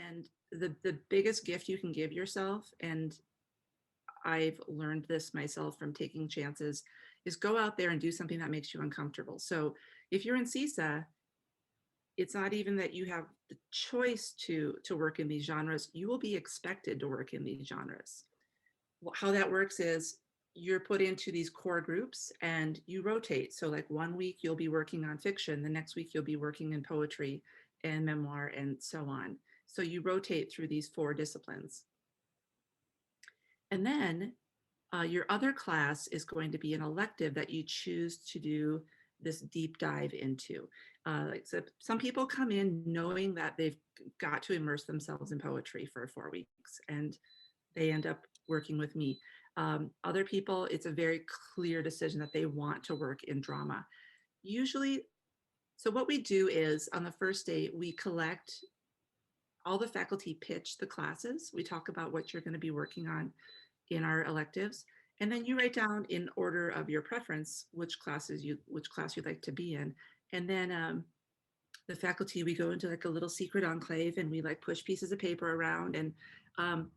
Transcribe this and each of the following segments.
And the biggest gift you can give yourself, and I've learned this myself from taking chances, is go out there and do something that makes you uncomfortable. So if you're in CSSSA, it's not even that you have the choice to work in these genres. You will be expected to work in these genres. How that works is you're put into these core groups and you rotate. So like one week you'll be working on fiction, the next week you'll be working in poetry and memoir and so on. So you rotate through these 4 disciplines. And then your other class is going to be an elective that you choose to do this deep dive into. Like so some people come in knowing that they've got to immerse themselves in poetry for 4 weeks, and they end up working with me. Other people, it's a very clear decision that they want to work in drama. Usually, so what we do is on the first day, we collect all the faculty pitch the classes. We talk about what you're going to be working on in our electives. And then you write down in order of your preference which class you'd like to be in. And then the faculty, we go into like a little secret enclave and we like push pieces of paper around. And um,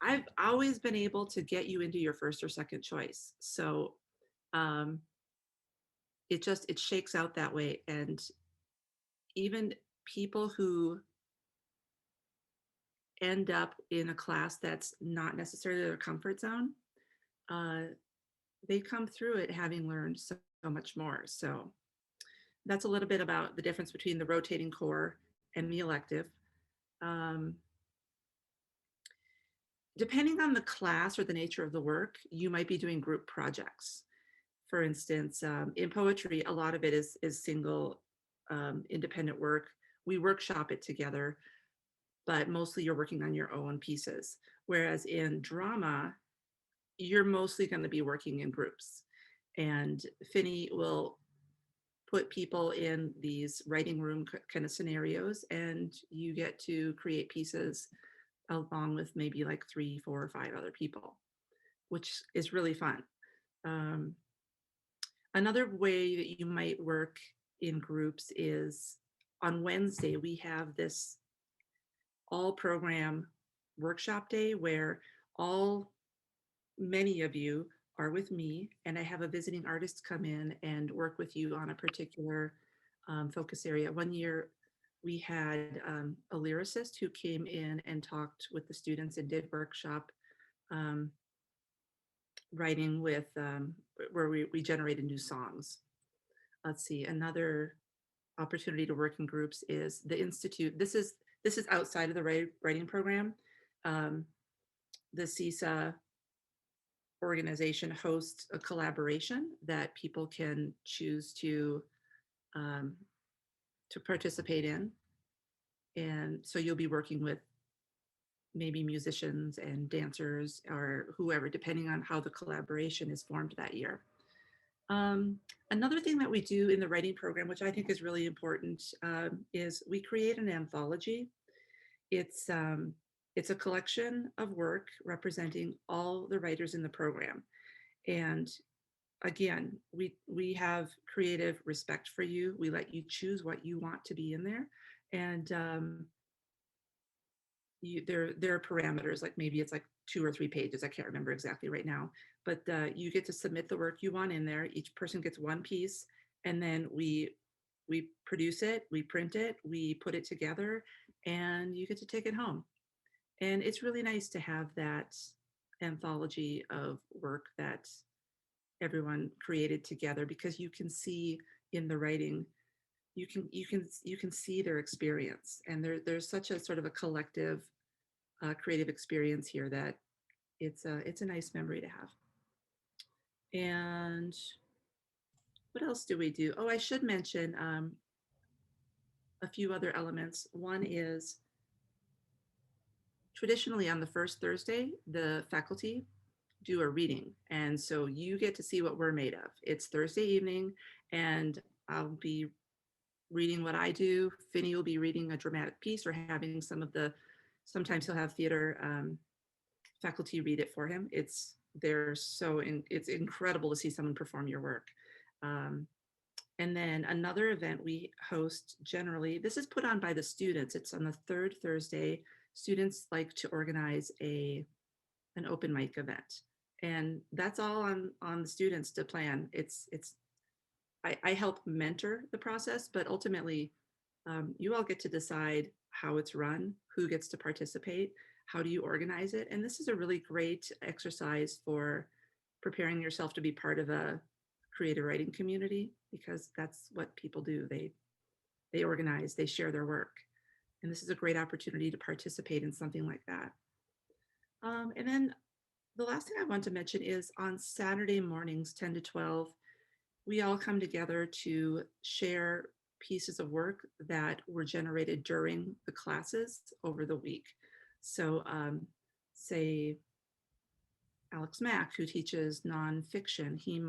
I've always been able to get you into your first or second choice. So um, it shakes out that way. And even people who end up in a class that's not necessarily their comfort zone, uh, they come through it having learned so much more. So that's a little bit about the difference between the rotating core and the elective. Um, Depending on the class or the nature of the work, you might be doing group projects. For instance, in poetry, a lot of it is single, independent work. We workshop it together, but mostly you're working on your own pieces. Whereas in drama, you're mostly going to be working in groups. And Finney will put people in these writing room kind of scenarios, and you get to create pieces along with maybe like 3, 4, or 5 other people, which is really fun. Um, Another way that you might work in groups is on Wednesday, we have this all program workshop day where all many of you are with me, and I have a visiting artist come in and work with you on a particular focus area. One year we had a lyricist who came in and talked with the students and did workshop um, writing with where we generated new songs. Let's see, another opportunity to work in groups is the Institute. This is outside of the writing program. Um, the CSSSA organization hosts a collaboration that people can choose um, to participate in. And so you'll be working with maybe musicians and dancers or whoever, depending on how the collaboration is formed that year. Um, Another thing that we do in the writing program, which I think is really important, is we create an anthology. It's um, it's a collection of work representing all the writers in the program. And again, we have creative respect for you. We let you choose what you want to be in there, and there are parameters, like maybe it's like 2 or 3 pages. I can't remember exactly right now, but you get to submit the work you want in there. Each person gets one piece, and then we produce it, we print it, we put it together, and you get to take it home. And it's really nice to have that anthology of work that everyone created together, because you can see in the writing, you can see their experience, and there's such a sort of a collective creative experience here that it's a nice memory to have. And what else do we do? Oh, I should mention a few other elements. One is traditionally on the first Thursday, the faculty do a reading. And so you get to see what we're made of. It's Thursday evening, and I'll be reading what I do. Finney will be reading a dramatic piece or having sometimes he'll have theater faculty read it for him. It's incredible to see someone perform your work. Um, And then another event we host generally, this is put on by the students. It's on the third Thursday. Students like to organize an open mic event. And that's all on the students to plan. I help mentor the process, but ultimately you all get to decide how it's run, who gets to participate, how do you organize it. And this is a really great exercise for preparing yourself to be part of a creative writing community, because that's what people do. They organize, they share their work. And this is a great opportunity to participate in something like that. And then the last thing I want to mention is on Saturday mornings, 10 to 12, we all come together to share pieces of work that were generated during the classes over the week. So say Alex Mack, who teaches nonfiction, he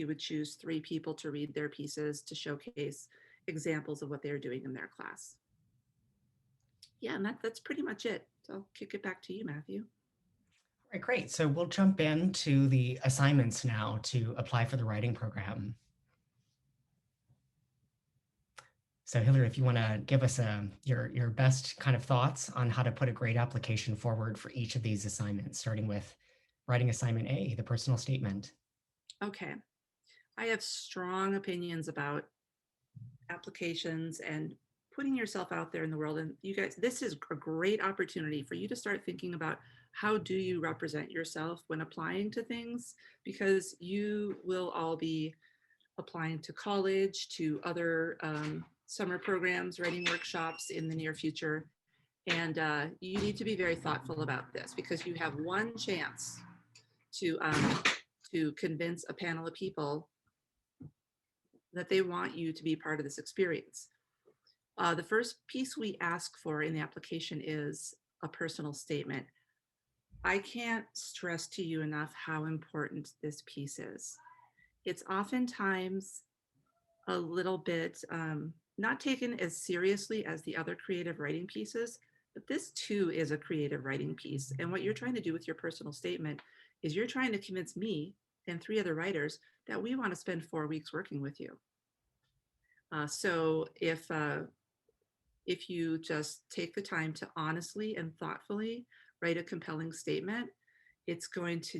would choose 3 people to read their pieces to showcase examples of what they're doing in their class. Yeah, and that's pretty much it. So I'll kick it back to you, Matthew. All right, great. So we'll jump into the assignments now to apply for the writing program. So Hillary, if you want to give us your best kind of thoughts on how to put a great application forward for each of these assignments, starting with writing assignment A, the personal statement. Okay. I have strong opinions about applications and putting yourself out there in the world. And you guys, this is a great opportunity for you to start thinking about how do you represent yourself when applying to things, because you will all be applying to college, to other summer programs, writing workshops in the near future. And you need to be very thoughtful about this, because you have one chance to convince a panel of people that they want you to be part of this experience. The first piece we ask for in the application is a personal statement. I can't stress to you enough how important this piece is. It's oftentimes a little bit not taken as seriously as the other creative writing pieces, but this too is a creative writing piece. And what you're trying to do with your personal statement is you're trying to convince me and 3 other writers that we want to spend 4 weeks working with you. So if you just take the time to honestly and thoughtfully write a compelling statement, it's going to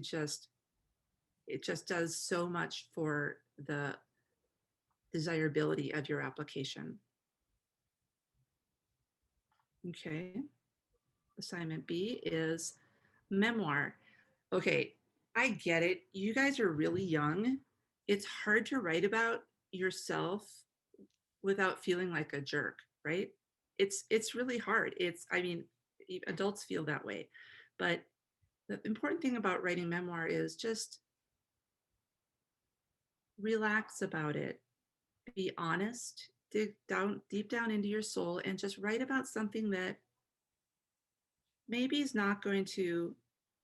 it just does so much for the desirability of your application. Okay. Assignment B is memoir. Okay, I get it. You guys are really young. It's hard to write about yourself without feeling like a jerk, right? It's really hard. I mean, adults feel that way. But the important thing about writing memoir is just relax about it. Be honest, dig down deep down into your soul and just write about something that maybe is not going to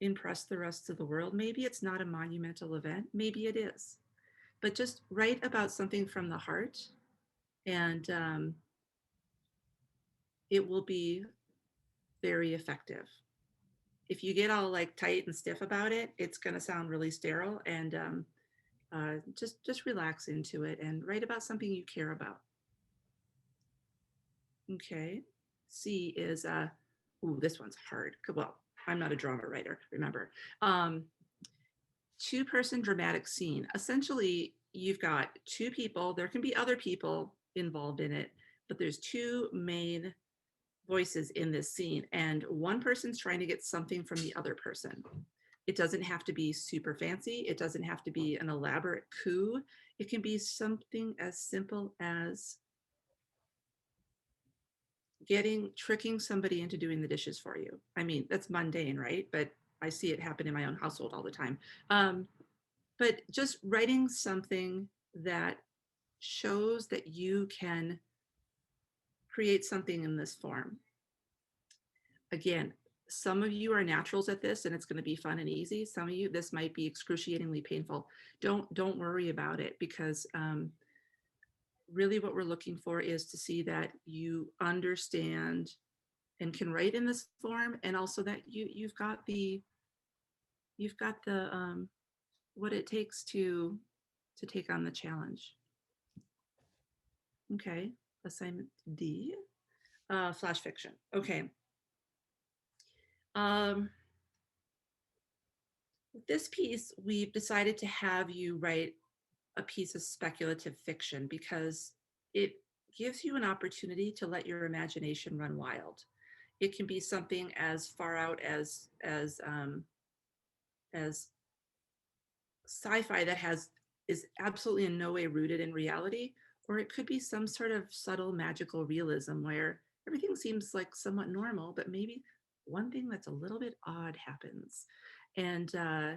impress the rest of the world. Maybe it's not a monumental event. Maybe it is. But just write about something from the heart, and it will be very effective. If you get all like tight and stiff about it, it's going to sound really sterile. And just relax into it and write about something you care about. Okay. C is ooh, this one's hard. Well, I'm not a drama writer, remember. 2-person dramatic scene. Essentially, you've got 2 people. There can be other people involved in it, but there's 2 main voices in this scene, and one person's trying to get something from the other person. It doesn't have to be super fancy. It doesn't have to be an elaborate coup. It can be something as simple as tricking somebody into doing the dishes for you. I mean, that's mundane, right? But I see it happen in my own household all the time. But just writing something that shows that you can create something in this form. Again, some of you are naturals at this and it's going to be fun and easy. Some of you, this might be excruciatingly painful. Don't worry about it, because really what we're looking for is to see that you understand and can write in this form, and also that you've got the what it takes to take on the challenge. Okay, assignment D, flash fiction. Okay. Um, this piece, we've decided to have you write a piece of speculative fiction because it gives you an opportunity to let your imagination run wild. It can be something as far out as sci-fi that is absolutely in no way rooted in reality, or it could be some sort of subtle magical realism where everything seems like somewhat normal, but maybe one thing that's a little bit odd happens. And uh,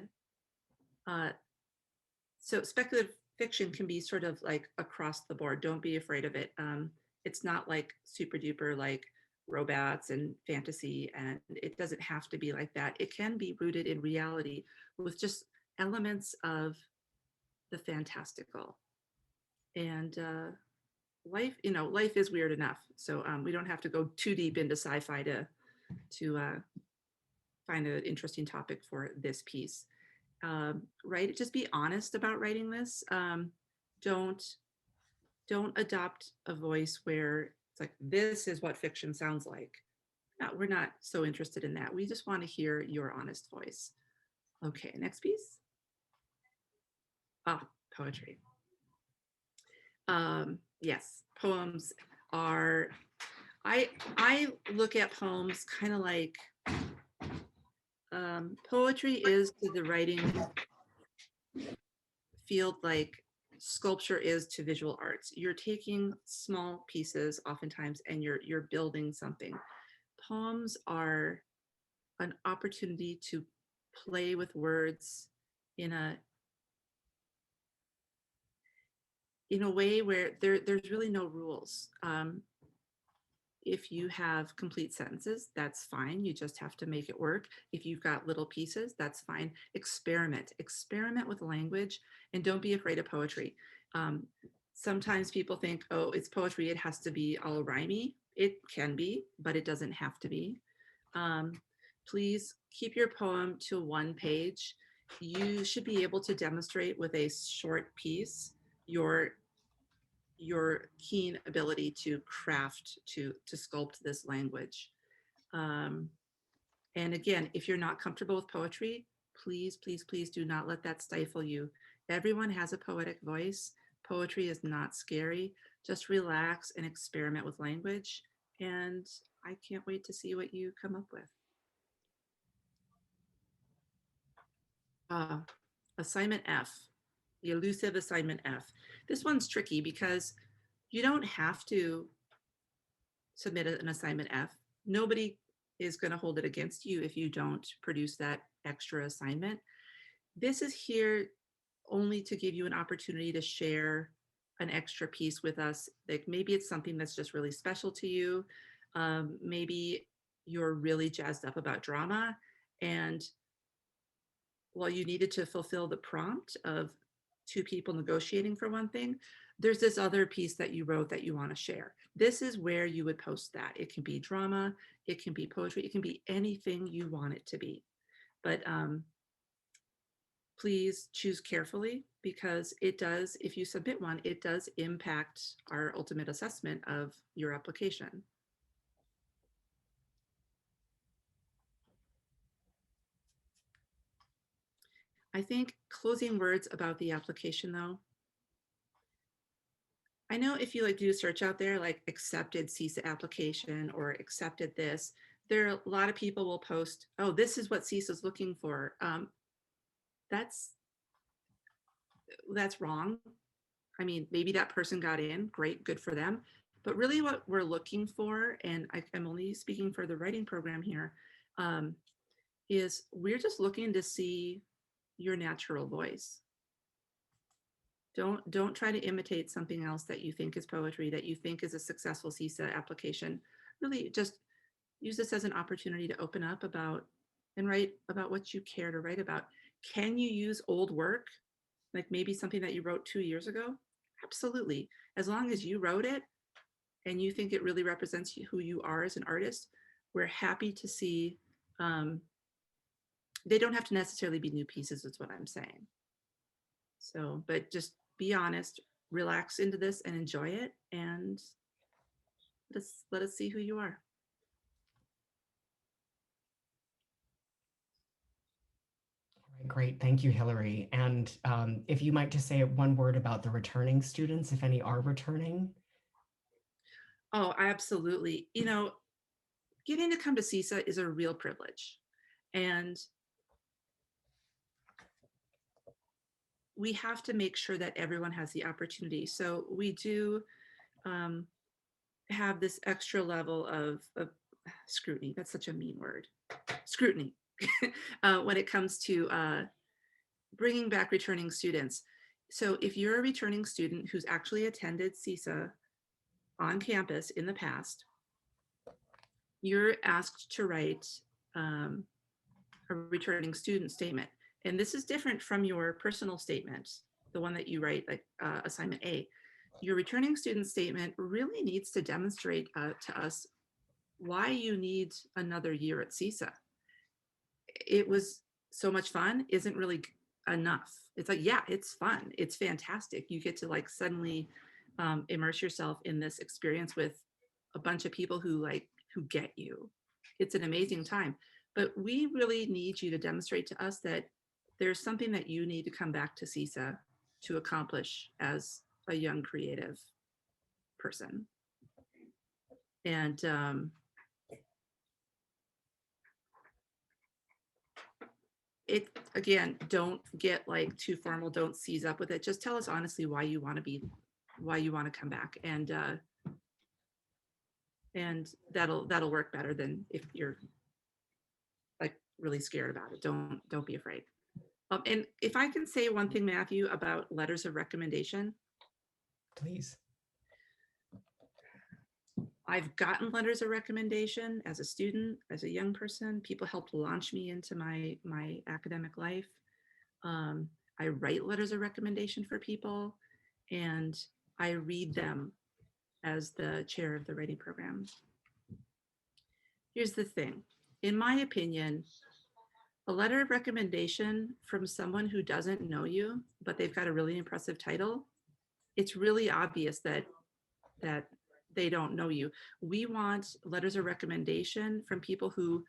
so speculative fiction can be sort of like across the board. Don't be afraid of it. It's not like super duper like robots and fantasy, and it doesn't have to be like that. It can be rooted in reality with just elements of the fantastical. And life, life is weird enough. So we don't have to go too deep into sci-fi to find an interesting topic for this piece. Write, just be honest about writing this. Don't don't adopt a voice where it's like this is what fiction sounds like. No, we're not so interested in that. We just want to hear your honest voice. Okay, next piece. Ah, poetry. Yes, poems are. I look at poems kind of like poetry is to the writing field like sculpture is to visual arts. You're taking small pieces oftentimes and you're building something. Poems are an opportunity to play with words in a way where there's really no rules. If you have complete sentences, that's fine. You just have to make it work. If you've got little pieces, that's fine. Experiment with language, and don't be afraid of poetry. Um, Sometimes people think, oh, it's poetry, it has to be all rhymey. It can be, but it doesn't have to be. Um, please keep your poem to one page. You should be able to demonstrate with a short piece your keen ability to craft, to sculpt this language. Um, and again, if you're not comfortable with poetry, please, please, please do not let that stifle you. Everyone has a poetic voice. Poetry is not scary. Just relax and experiment with language. And I can't wait to see what you come up with. Uh, Assignment F, the elusive assignment F. This one's tricky because you don't have to submit an assignment F. Nobody is going to hold it against you if you don't produce that extra assignment. This is here only to give you an opportunity to share an extra piece with us. Like maybe it's something that's just really special to you. Maybe you're really jazzed up about drama, and while you needed to fulfill the prompt of two people negotiating for one thing, there's this other piece that you wrote that you want to share. This is where you would post that. It can be drama, it can be poetry, it can be anything you want it to be. But please choose carefully because it does, if you submit one, it does impact our ultimate assessment of your application. I think closing words about the application though, I know if you like do a search out there, like accepted CSSSA application or accepted this, there are a lot of people will post, oh, this is what CSSSA is looking for. That's wrong. I mean, maybe that person got in, great, good for them. But really what we're looking for, and I'm only speaking for the writing program here, um, is we're just looking to see your natural voice. Don't try to imitate something else that you think is poetry, that you think is a successful CSSSA application. Really just use this as an opportunity to open up about and write about what you care to write about. Can you use old work, like maybe something that you wrote 2 years ago? Absolutely. As long as you wrote it and you think it really represents who you are as an artist, we're happy to see. They don't have to necessarily be new pieces, is what I'm saying. So, but just be honest, relax into this and enjoy it, and let us see who you are. Great. Thank you, Hillary. And if you might just say one word about the returning students, if any are returning. Oh, absolutely. You know, getting to come to CSSSA is a real privilege. And we have to make sure that everyone has the opportunity. So we do um, have this extra level of scrutiny. That's such a mean word. Scrutiny when it comes to bringing back returning students. So if you're a returning student who's actually attended CSSSA on campus in the past, you're asked to write um, a returning student statement. And this is different from your personal statement, the one that you write, like assignment A. Your returning student statement really needs to demonstrate to us why you need another year at CSSSA. It was so much fun isn't really enough. It's like, yeah, it's fun. It's fantastic. You get to like suddenly immerse yourself in this experience with a bunch of people who get you. It's an amazing time. But we really need you to demonstrate to us that there's something that you need to come back to CSSSA to accomplish as a young creative person. And it again, don't get like too formal, don't seize up with it. Just tell us honestly why you want to come back, and that'll work better than if you're like really scared about it. Don't be afraid. And if I can say one thing, Matthew, about letters of recommendation. Please. I've gotten letters of recommendation as a student, as a young person. People helped launch me into my academic life. Um, I write letters of recommendation for people, and I read them as the chair of the writing program. Here's the thing. In my opinion, a letter of recommendation from someone who doesn't know you, but they've got a really impressive title, it's really obvious that they don't know you. We want letters of recommendation from people who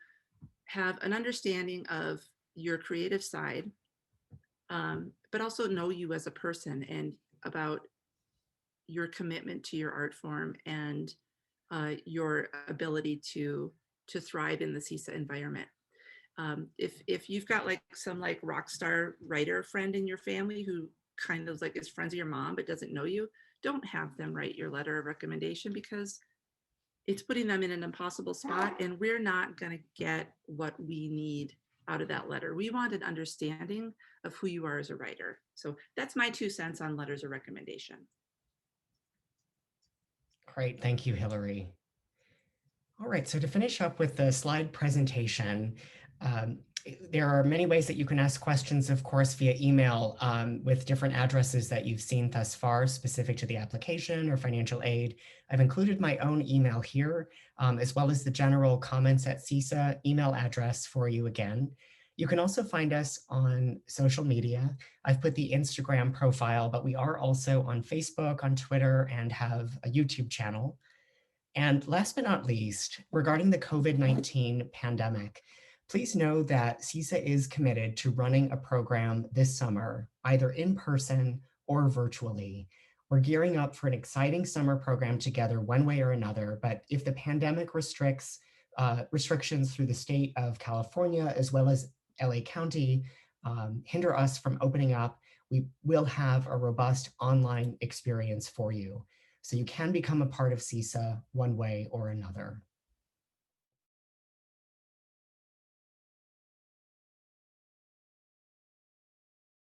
have an understanding of your creative side, but also know you as a person and about your commitment to your art form and your ability to thrive in the CSSSA environment. If you've got like some like rock star writer friend in your family who kind of like is friends with your mom but doesn't know you, don't have them write your letter of recommendation, because it's putting them in an impossible spot, and we're not going to get what we need out of that letter. We want an understanding of who you are as a writer. So that's my 2 cents on letters of recommendation. Great. Thank you, Hillary. All right, so to finish up with the slide presentation, um, there are many ways that you can ask questions, of course, via email with different addresses that you've seen thus far specific to the application or financial aid. I've included my own email here, as well as the general comments@CSSSA email address for you again. You can also find us on social media. I've put the Instagram profile, but we are also on Facebook, on Twitter, and have a YouTube channel. And last but not least, regarding the COVID-19 pandemic, please know that CSSSA is committed to running a program this summer, either in person or virtually. We're gearing up for an exciting summer program together one way or another, but if the pandemic restrictions through the state of California as well as LA County hinder us from opening up, we will have a robust online experience for you. So you can become a part of CSSSA one way or another.